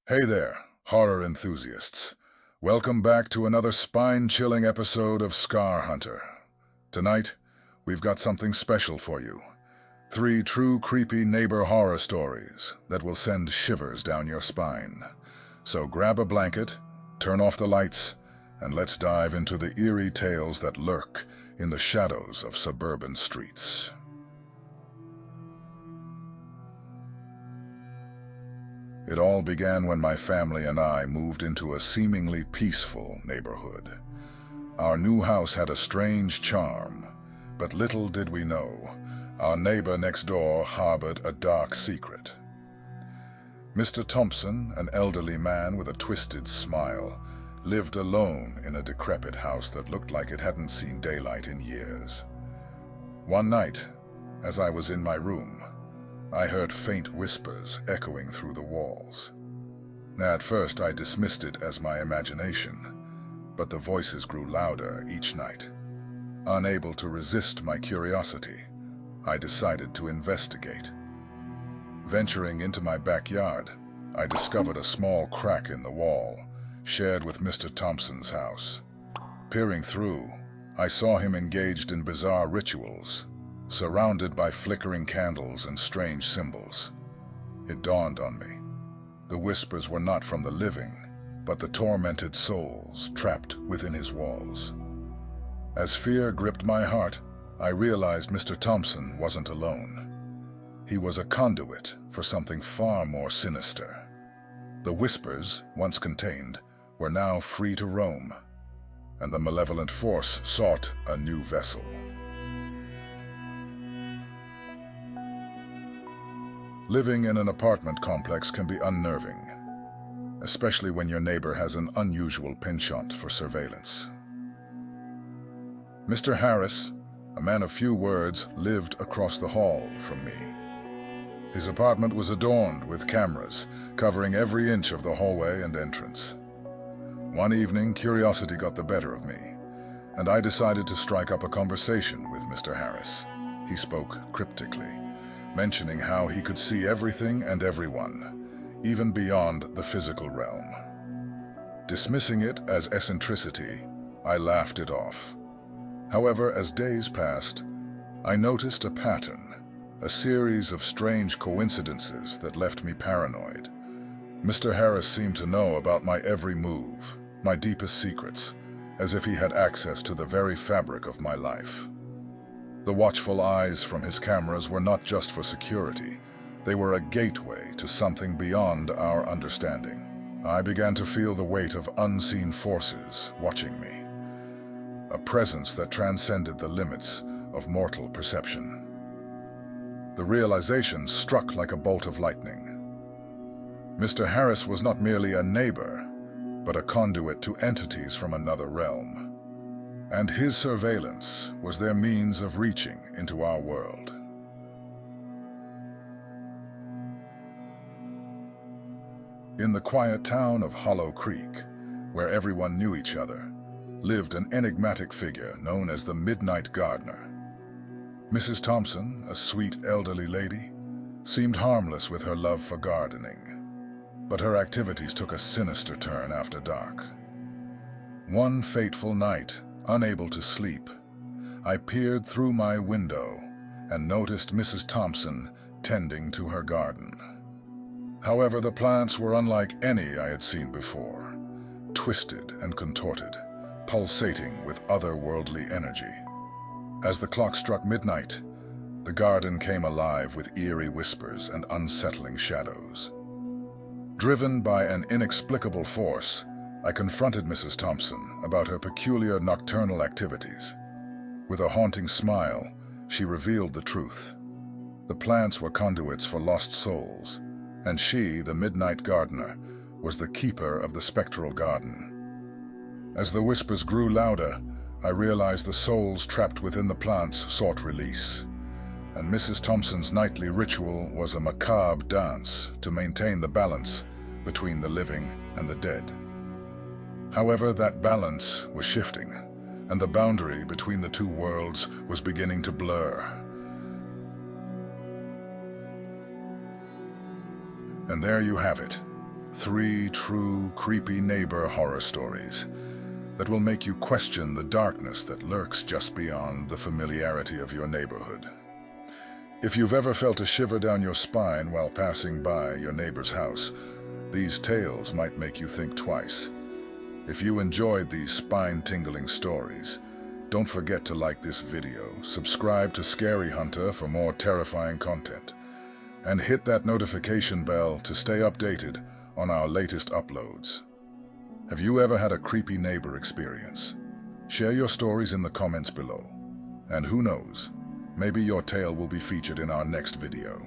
Hey there, horror enthusiasts. Welcome back to another spine-chilling episode of Scar Hunter. Tonight, we've got something special for you. 3 true creepy neighbor horror stories that will send shivers down your spine. So grab a blanket, turn off the lights, and let's dive into the eerie tales that lurk in the shadows of suburban streets. It all began when my family and I moved into a seemingly peaceful neighborhood. Our new house had a strange charm, but little did we know, our neighbor next door harbored a dark secret. Mr. Thompson, an elderly man with a twisted smile, lived alone in a decrepit house that looked like it hadn't seen daylight in years. One night, as I was in my room, I heard faint whispers echoing through the walls. At first I dismissed it as my imagination, but the voices grew louder each night. Unable to resist my curiosity, I decided to investigate. Venturing into my backyard, I discovered a small crack in the wall, shared with Mr. Thompson's house. Peering through, I saw him engaged in bizarre rituals, surrounded by flickering candles and strange symbols. It dawned on me. The whispers were not from the living, but the tormented souls trapped within his walls. As fear gripped my heart, I realized Mr. Thompson wasn't alone. He was a conduit for something far more sinister. The whispers, once contained, were now free to roam, and the malevolent force sought a new vessel. Living in an apartment complex can be unnerving, especially when your neighbor has an unusual penchant for surveillance. Mr. Harris, a man of few words, lived across the hall from me. His apartment was adorned with cameras, covering every inch of the hallway and entrance. One evening, curiosity got the better of me, and I decided to strike up a conversation with Mr. Harris. He spoke cryptically, mentioning how he could see everything and everyone, even beyond the physical realm. Dismissing it as eccentricity, I laughed it off. However, as days passed, I noticed a pattern, a series of strange coincidences that left me paranoid. Mr. Harris seemed to know about my every move, my deepest secrets, as if he had access to the very fabric of my life. The watchful eyes from his cameras were not just for security. They were a gateway to something beyond our understanding. I began to feel the weight of unseen forces watching me, a presence that transcended the limits of mortal perception. The realization struck like a bolt of lightning. Mr. Harris was not merely a neighbor, but a conduit to entities from another realm. And his surveillance was their means of reaching into our world. In the quiet town of Hollow Creek, where everyone knew each other, lived an enigmatic figure known as the Midnight Gardener. Mrs. Thompson, a sweet elderly lady, seemed harmless with her love for gardening, but her activities took a sinister turn after dark. One fateful night, unable to sleep, I peered through my window and noticed Mrs. Thompson tending to her garden. However, the plants were unlike any I had seen before, twisted and contorted, pulsating with otherworldly energy. As the clock struck midnight, the garden came alive with eerie whispers and unsettling shadows. Driven by an inexplicable force, I confronted Mrs. Thompson about her peculiar nocturnal activities. With a haunting smile, she revealed the truth. The plants were conduits for lost souls, and she, the Midnight Gardener, was the keeper of the spectral garden. As the whispers grew louder, I realized the souls trapped within the plants sought release, and Mrs. Thompson's nightly ritual was a macabre dance to maintain the balance between the living and the dead. However, that balance was shifting, and the boundary between the two worlds was beginning to blur. And there you have it, 3 true, creepy neighbor horror stories that will make you question the darkness that lurks just beyond the familiarity of your neighborhood. If you've ever felt a shiver down your spine while passing by your neighbor's house, these tales might make you think twice. If you enjoyed these spine-tingling stories, don't forget to like this video, subscribe to Scary Hunter for more terrifying content, and hit that notification bell to stay updated on our latest uploads. Have you ever had a creepy neighbor experience? Share your stories in the comments below. And who knows, maybe your tale will be featured in our next video.